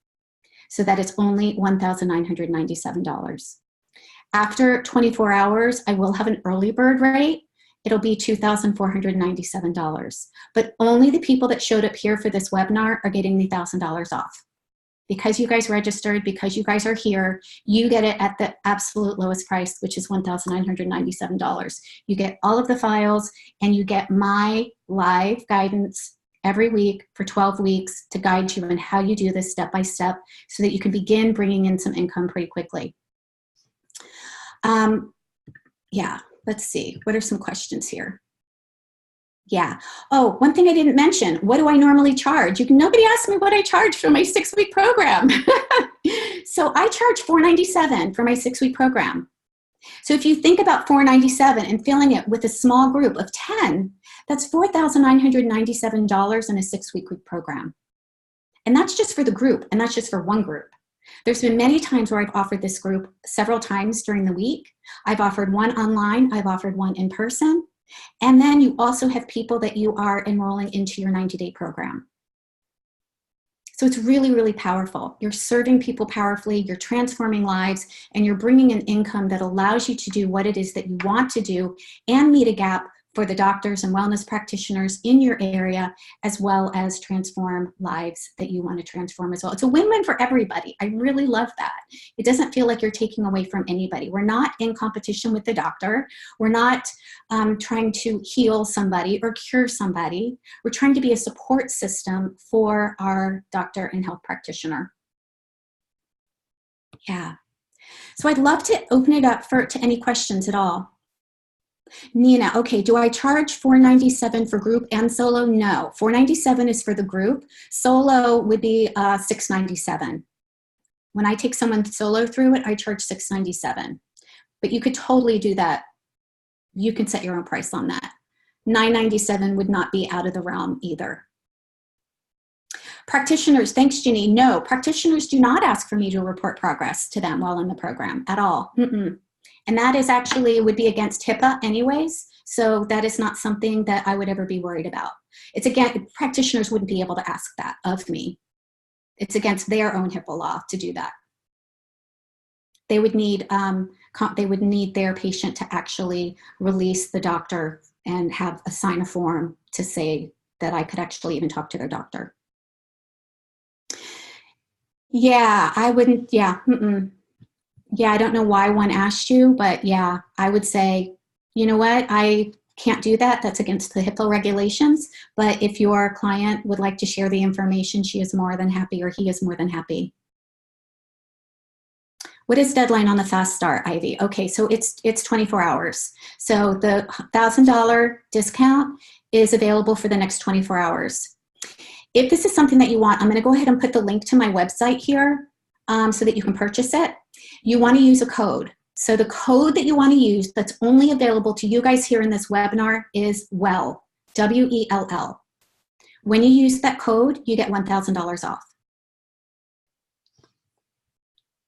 so that it's only $1,997. After 24 hours, I will have an early bird rate. It'll be $2,497. But only the people that showed up here for this webinar are getting the $1,000 off. Because you guys registered, because you guys are here, you get it at the absolute lowest price, which is $1,997. You get all of the files, and you get my live guidance every week for 12 weeks to guide you in how you do this step by step so that you can begin bringing in some income pretty quickly. Yeah, let's see. What are some questions here? Yeah. Oh, one thing I didn't mention. What do I normally charge? Nobody asked me what I charge for my 6-week program. So I charge $497 for my 6-week program. So if you think about $497 and filling it with a small group of 10, that's $4,997 in a 6-week program. And that's just for the group, and that's just for one group. There's been many times where I've offered this group several times during the week. I've offered one online, I've offered one in person, and then you also have people that you are enrolling into your 90-day program. So it's really, really powerful. You're serving people powerfully, you're transforming lives, and you're bringing an income that allows you to do what it is that you want to do and meet a gap for the doctors and wellness practitioners in your area, as well as transform lives that you want to transform as well. It's a win-win for everybody. I really love that. It doesn't feel like you're taking away from anybody. We're not in competition with the doctor. We're not trying to heal somebody or cure somebody. We're trying to be a support system for our doctor and health practitioner. Yeah. So I'd love to open it up to any questions at all. Nina, okay, do I charge $497 for group and solo? No, $497 is for the group. Solo would be $697. When I take someone solo through it, I charge $697. But you could totally do that. You can set your own price on that. $997 would not be out of the realm either. Practitioners, thanks, Ginny. No, practitioners do not ask for me to report progress to them while in the program at all. And that is actually would be against HIPAA anyways. So that is not something that I would ever be worried about. It's again, practitioners wouldn't be able to ask that of me. It's against their own HIPAA law to do that. They would need their patient to actually release the doctor and sign a form to say that I could actually even talk to their doctor. Yeah, I wouldn't, yeah. Yeah, I don't know why one asked you, but yeah, I would say, you know what, I can't do that. That's against the HIPAA regulations. But if your client would like to share the information, she is more than happy, or he is more than happy. What is deadline on the fast start, Ivy? Okay, so it's 24 hours. So the $1,000 discount is available for the next 24 hours. If this is something that you want, I'm going to go ahead and put the link to my website here so that you can purchase it. You want to use a code. So the code that you want to use that's only available to you guys here in this webinar is WELL, W-E-L-L. When you use that code, you get $1,000 off.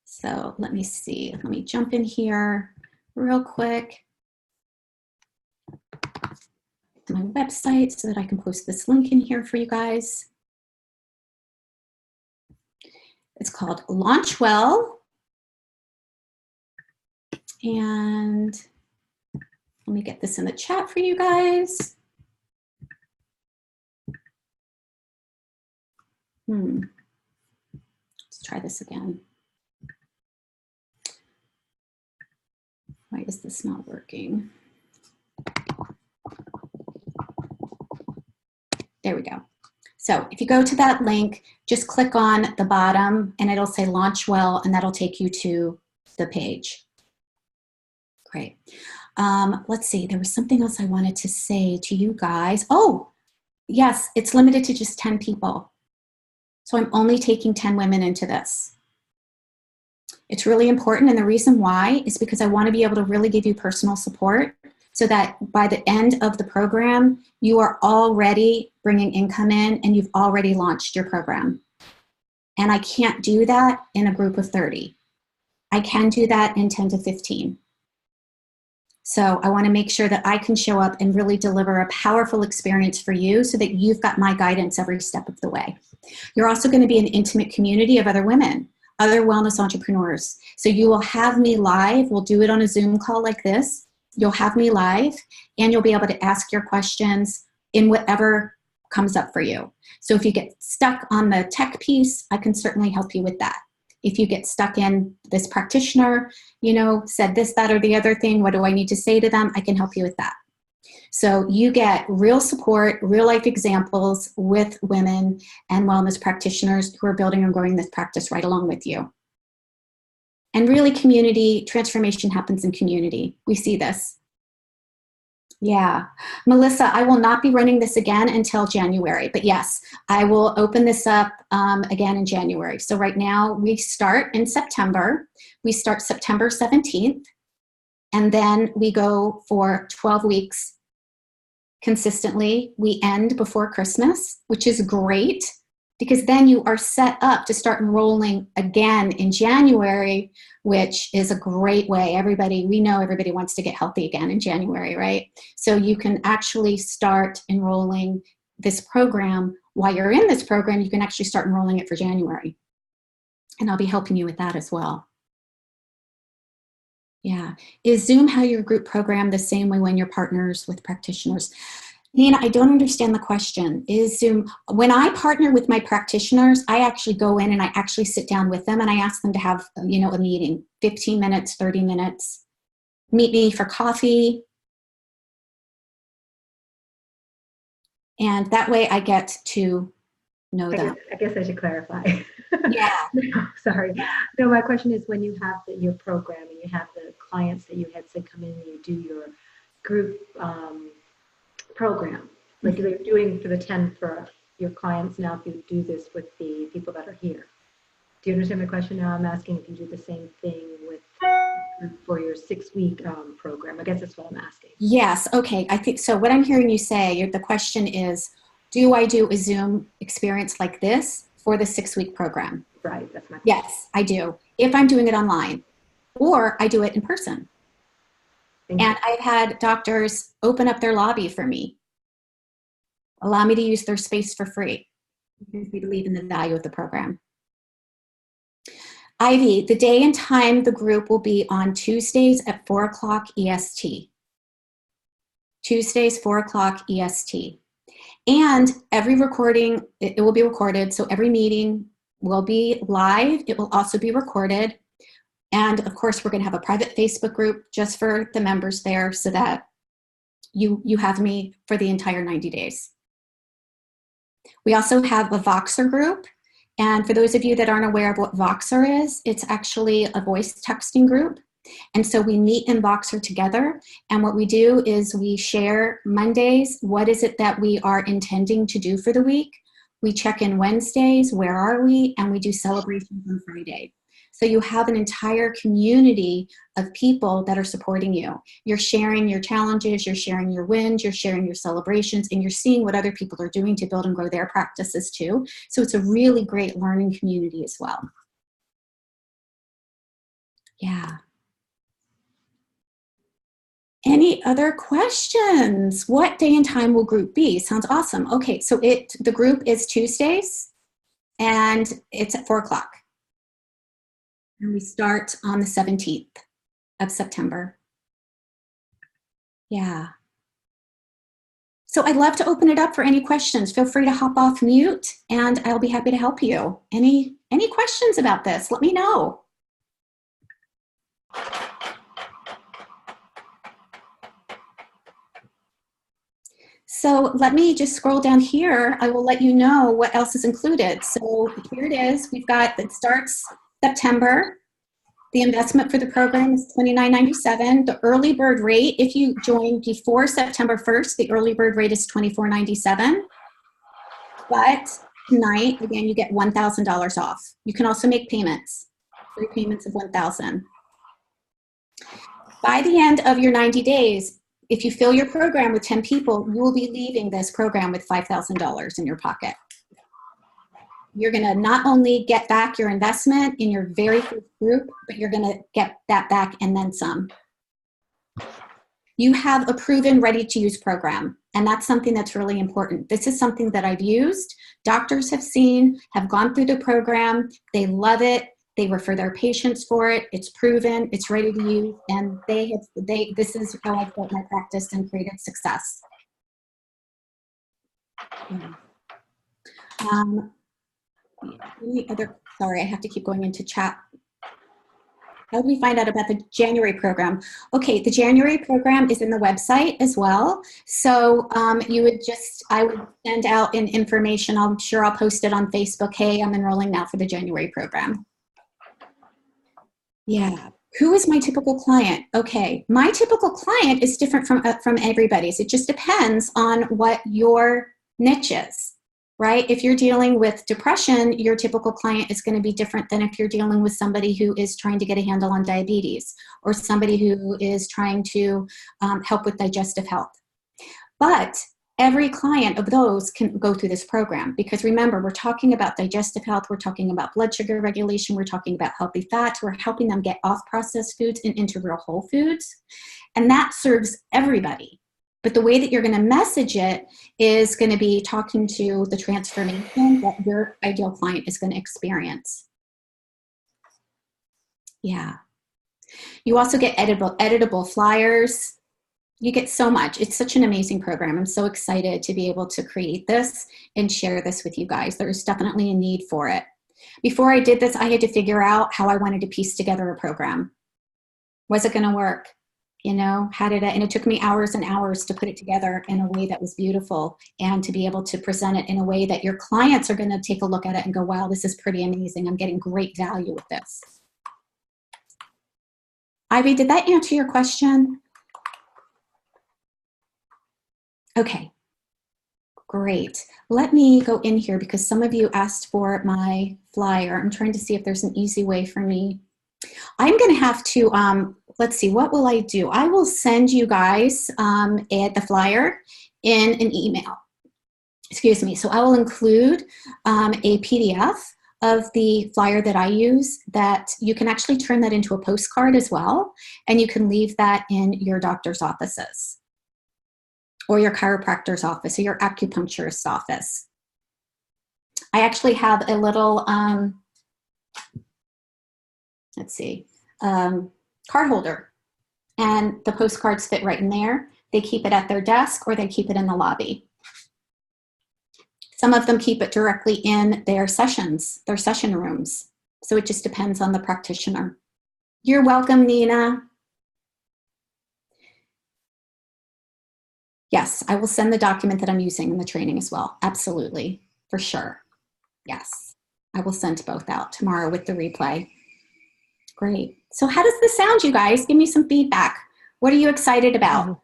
So let me see. Let me jump in here real quick to my website so that I can post this link in here for you guys. It's called Launchwell. And let me get this in the chat for you guys. Let's try this again. Why is this not working? There we go. So if you go to that link, just click on the bottom and it'll say Launchwell, and that'll take you to the page. Great. Let's see, there was something else I wanted to say to you guys. Oh, yes, it's limited to just 10 people. So I'm only taking 10 women into this. It's really important, and the reason why is because I want to be able to really give you personal support so that by the end of the program, you are already bringing income in and you've already launched your program. And I can't do that in a group of 30. I can do that in 10 to 15. So I want to make sure that I can show up and really deliver a powerful experience for you so that you've got my guidance every step of the way. You're also going to be an intimate community of other women, other wellness entrepreneurs. So you will have me live. We'll do it on a Zoom call like this. You'll have me live, and you'll be able to ask your questions in whatever comes up for you. So if you get stuck on the tech piece, I can certainly help you with that. If you get stuck in this practitioner, you know, said this, that, or the other thing, what do I need to say to them? I can help you with that. So you get real support, real life examples with women and wellness practitioners who are building and growing this practice right along with you. And really, community transformation happens in community. We see this. Yeah. Melissa, I will not be running this again until January, but yes, I will open this up again in January. So right now we start in September. We start September 17th, and then we go for 12 weeks consistently. We end before Christmas, which is great because then you are set up to start enrolling again in January, which is a great way. We know everybody wants to get healthy again in January, right? So you can actually start enrolling this program. While you're in this program, you can actually start enrolling it for January. And I'll be helping you with that as well. Yeah. Is Zoom how your group program the same way when you're partners with practitioners? Nina, I don't understand the question. Is Zoom, when I partner with my practitioners, I actually go in and I actually sit down with them and I ask them to have, you know, a meeting, 15 minutes, 30 minutes, meet me for coffee. And that way I get to know them. I guess I should clarify. Yeah. No, sorry. No, my question is when you have your program and you have the clients that you had said come in and you do your group program, like you're doing for the 10 for your clients now, if you do this with the people that are here. Do you understand my question now? I'm asking if you do the same thing with for your 6-week program. I guess that's what I'm asking. Yes. Okay. I think so. What I'm hearing you say, the question is, do I do a Zoom experience like this for the 6-week program? Right. That's my question. Yes, I do. If I'm doing it online, or I do it in person. And I've had doctors open up their lobby for me, allow me to use their space for free. You believe in the value of the program. Ivy, the day and time the group will be on Tuesdays at 4 o'clock EST. Tuesdays, 4 o'clock EST. And every recording, it will be recorded. So every meeting will be live. It will also be recorded. And of course, we're going to have a private Facebook group just for the members there so that you have me for the entire 90 days. We also have a Voxer group. And for those of you that aren't aware of what Voxer is, it's actually a voice texting group. And so we meet in Voxer together. And what we do is we share Mondays, what is it that we are intending to do for the week? We check in Wednesdays, where are we? And we do celebrations on Friday. So you have an entire community of people that are supporting you. You're sharing your challenges, you're sharing your wins, you're sharing your celebrations, and you're seeing what other people are doing to build and grow their practices too. So it's a really great learning community as well. Yeah. Any other questions? What day and time will group be? Sounds awesome. Okay, so the group is Tuesdays, and it's at 4 o'clock. And we start on the 17th of September. Yeah. So I'd love to open it up for any questions. Feel free to hop off mute, and I'll be happy to help you. Any questions about this? Let me know. So let me just scroll down here. I will let you know what else is included. So here it is. It starts September. The investment for the program is $29.97. The early bird rate, if you join before September 1st, the early bird rate is $24.97. But tonight, again, you get $1,000 off. You can also make payments, 3 payments of $1,000. By the end of your 90 days, if you fill your program with 10 people, you will be leaving this program with $5,000 in your pocket. You're going to not only get back your investment in your very first group, but you're going to get that back and then some. You have a proven, ready-to-use program, and that's something that's really important. This is something that I've used. Doctors have seen, have gone through the program. They love it. They refer their patients for it. It's proven. It's ready to use, and this is how I've built my practice and created success. Yeah. Sorry, I have to keep going into chat. How did we find out about the January program? Okay, the January program is in the website as well. So I would send out information. I'm sure I'll post it on Facebook. Hey, I'm enrolling now for the January program. Yeah. Who is my typical client? Okay, my typical client is different from everybody's. It just depends on what your niche is. Right? If you're dealing with depression, your typical client is going to be different than if you're dealing with somebody who is trying to get a handle on diabetes or somebody who is trying to help with digestive health. But every client of those can go through this program because remember, we're talking about digestive health, we're talking about blood sugar regulation, we're talking about healthy fats, we're helping them get off processed foods and into real whole foods. And that serves everybody. But the way that you're going to message it is going to be talking to the transformation that your ideal client is going to experience. Yeah. You also get editable flyers. You get so much. It's such an amazing program. I'm so excited to be able to create this and share this with you guys. There's definitely a need for it. Before I did this, I had to figure out how I wanted to piece together a program. Was it going to work? You know, and it took me hours and hours to put it together in a way that was beautiful and to be able to present it in a way that your clients are going to take a look at it and go, wow, this is pretty amazing. I'm getting great value with this. Ivy, did that answer your question? Okay, great. Let me go in here because some of you asked for my flyer. I'm trying to see if there's an easy way for me. I'm going to have to, let's see, what will I do? I will send you guys the flyer in an email. Excuse me. So I will include a PDF of the flyer that I use that you can actually turn that into a postcard as well. And you can leave that in your doctor's offices or your chiropractor's office or your acupuncturist's office. I actually have a little, let's see, card holder. And the postcards fit right in there. They keep it at their desk or they keep it in the lobby. Some of them keep it directly in their sessions, their session rooms. So it just depends on the practitioner. You're welcome, Nina. Yes, I will send the document that I'm using in the training as well. Absolutely, for sure. Yes, I will send both out tomorrow with the replay. Great. So how does this sound, you guys? Give me some feedback. What are you excited about?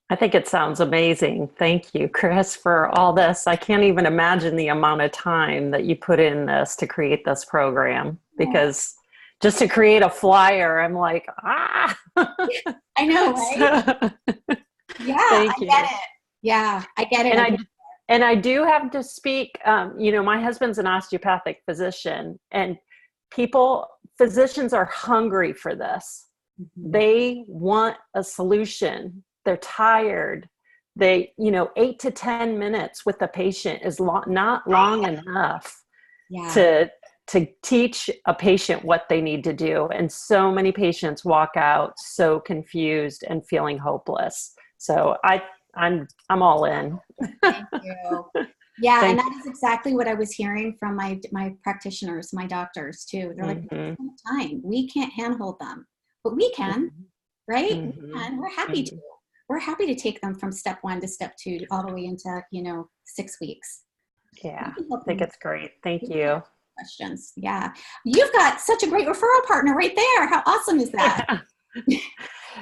I think it sounds amazing. Thank you, Chris, for all this. I can't even imagine the amount of time that you put in this to create this program, because just to create a flyer, I'm like, ah. I know, right? Yeah, I get it. Yeah, I get it. And I do have to speak, my husband's an osteopathic physician, and physicians are hungry for this. Mm-hmm. They want a solution. They're tired. 8 to 10 minutes with the patient is not long enough to teach a patient what they need to do. And so many patients walk out so confused and feeling hopeless. So I'm all in. Thank you. Yeah, and that is exactly what I was hearing from my practitioners, my doctors too. They're like, we don't have time. We can't handhold them, but we can, right? We can. We're happy to. We're happy to take them from step 1 to step 2 all the way into 6 weeks. Yeah, I think it's great. Thank you. Questions? Yeah, you've got such a great referral partner right there. How awesome is that?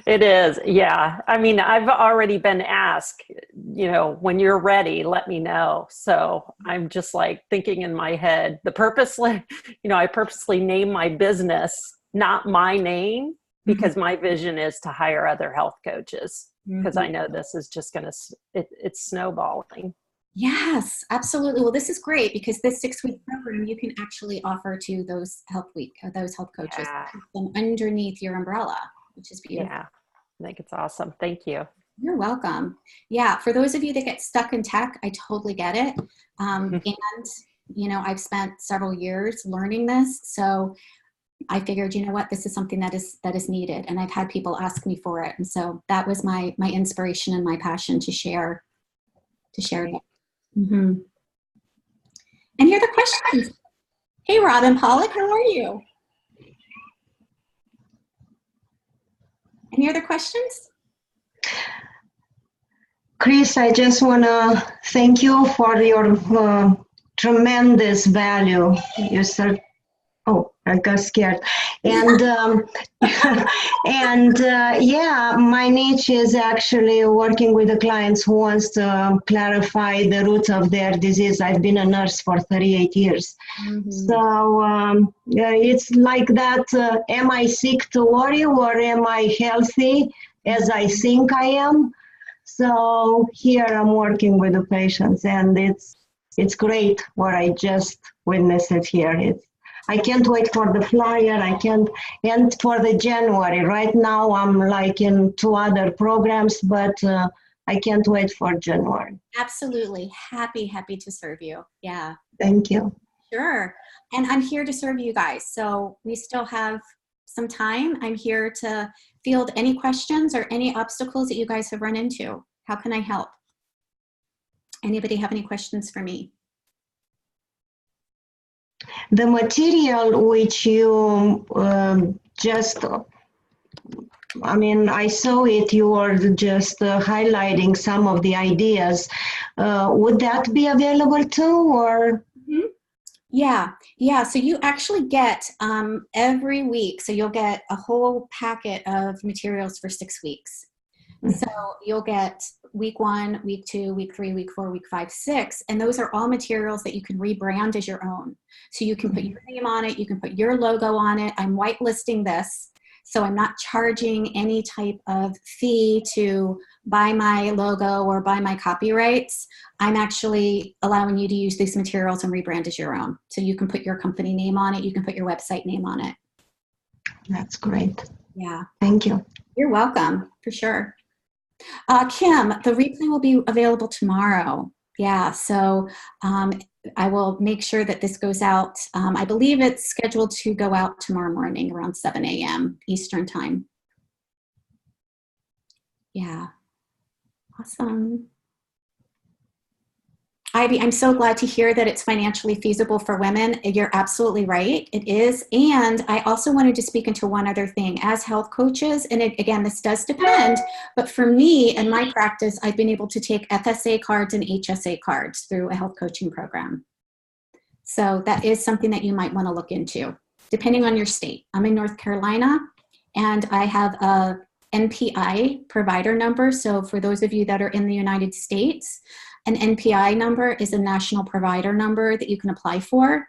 It is. Yeah. I mean, I've already been asked, when you're ready, let me know. So I'm just like thinking in my head, I purposely name my business, not my name, because my vision is to hire other health coaches, because I know this is just going to, it's snowballing. Yes, absolutely. Well, this is great because this 6-week program you can actually offer to those health coaches underneath your umbrella, which is beautiful. Yeah, I think it's awesome. Thank you. You're welcome. Yeah, for those of you that get stuck in tech, I totally get it. And, I've spent several years learning this. So I figured, this is something that is needed. And I've had people ask me for it. And so that was my inspiration and my passion to share that. Mm-hmm. And here are the questions. Hey, Robin Pollock, how are you? Any other questions? Chris, I just want to thank you for your tremendous value. You said, I got scared. And my niche is actually working with the clients who wants to clarify the root of their disease. I've been a nurse for 38 years. So it's like that, am I sick to worry or am I healthy as I think I am? So here I'm working with the patients, and it's great what I just witnessed it here. I can't wait for the flyer. And for the January. Right now I'm like in 2 other programs, but I can't wait for January. Absolutely. Happy to serve you. Yeah. Thank you. Sure. And I'm here to serve you guys. So we still have some time. I'm here to field any questions or any obstacles that you guys have run into. How can I help? Anybody have any questions for me? The material which you I saw it, you were just highlighting some of the ideas. Would that be available too, or? Yeah. So you actually get every week. So you'll get a whole packet of materials for 6 weeks. So you'll get week 1, week 2, week 3, week 4, week 5, 6. And those are all materials that you can rebrand as your own. So you can put your name on it. You can put your logo on it. I'm whitelisting this. So I'm not charging any type of fee to buy my logo or buy my copyrights. I'm actually allowing you to use these materials and rebrand as your own. So you can put your company name on it. You can put your website name on it. That's great. Yeah. Thank you. You're welcome, for sure. Kim, the replay will be available tomorrow. Yeah, so I will make sure that this goes out. I believe it's scheduled to go out tomorrow morning around 7 a.m. Eastern time. Yeah, awesome. Ivy, I'm so glad to hear that it's financially feasible for women. You're absolutely right. It is. And I also wanted to speak into one other thing. As health coaches, and again, this does depend, but for me and my practice, I've been able to take FSA cards and HSA cards through a health coaching program. So that is something that you might want to look into, depending on your state. I'm in North Carolina, and I have a NPI provider number. So for those of you that are in the United States, an NPI number is a national provider number that you can apply for,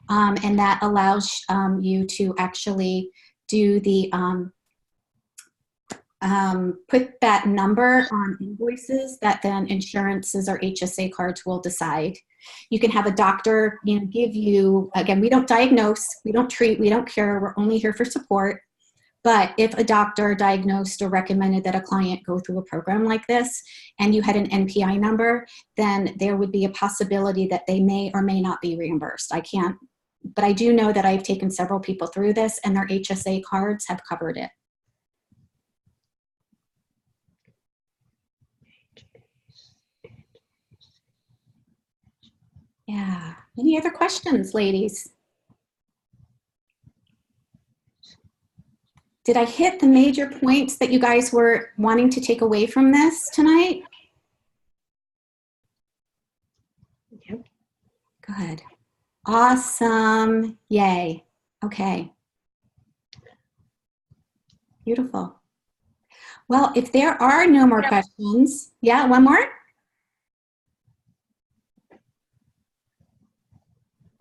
and that allows you to actually do the put that number on invoices that then insurances or HSA cards will decide. You can have a doctor, give you, again, we don't diagnose, we don't treat, we don't cure, we're only here for support. But if a doctor diagnosed or recommended that a client go through a program like this and you had an NPI number, then there would be a possibility that they may or may not be reimbursed. I can't, but I do know that I've taken several people through this and their HSA cards have covered it. Yeah. Any other questions, ladies? Did I hit the major points that you guys were wanting to take away from this tonight? Yep. Good. Awesome. Yay. Okay. Beautiful. Well, if there are no more questions, yeah, one more?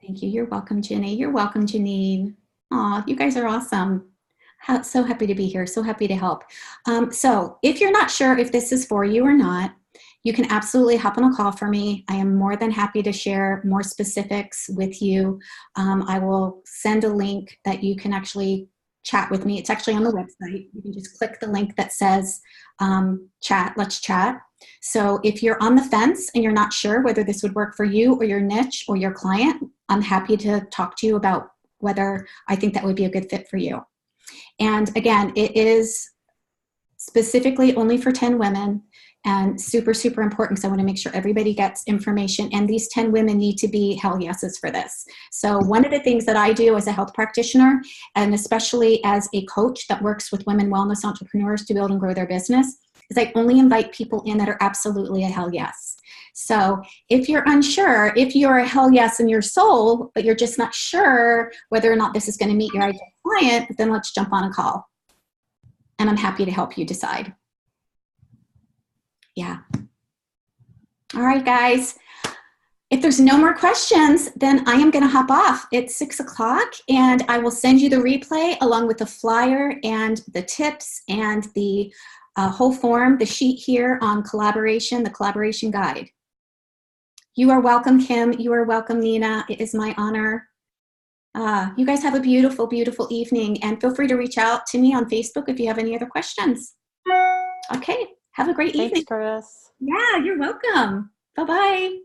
Thank you. You're welcome, Jenny. You're welcome, Janine. Aw, you guys are awesome. So happy to be here. So happy to help. So if you're not sure if this is for you or not, you can absolutely hop on a call for me. I am more than happy to share more specifics with you. I will send a link that you can actually chat with me. It's actually on the website. You can just click the link that says chat, let's chat. So if you're on the fence and you're not sure whether this would work for you or your niche or your client, I'm happy to talk to you about whether I think that would be a good fit for you. And again, it is specifically only for 10 women and super, super important because I want to make sure everybody gets information. And these 10 women need to be hell yeses for this. So one of the things that I do as a health practitioner, and especially as a coach that works with women wellness entrepreneurs to build and grow their business, is I only invite people in that are absolutely a hell yes. So if you're unsure, if you're a hell yes in your soul, but you're just not sure whether or not this is going to meet your ideal client, then let's jump on a call. And I'm happy to help you decide. Yeah. All right, guys. If there's no more questions, then I am going to hop off. It's 6 o'clock, and I will send you the replay along with the flyer and the tips and the whole form, the sheet here on collaboration, the collaboration guide. You are welcome, Kim. You are welcome, Nina. It is my honor. You guys have a beautiful, beautiful evening, and feel free to reach out to me on Facebook if you have any other questions. Okay. Have a great evening. Thanks, Chris. Yeah, you're welcome. Bye-bye.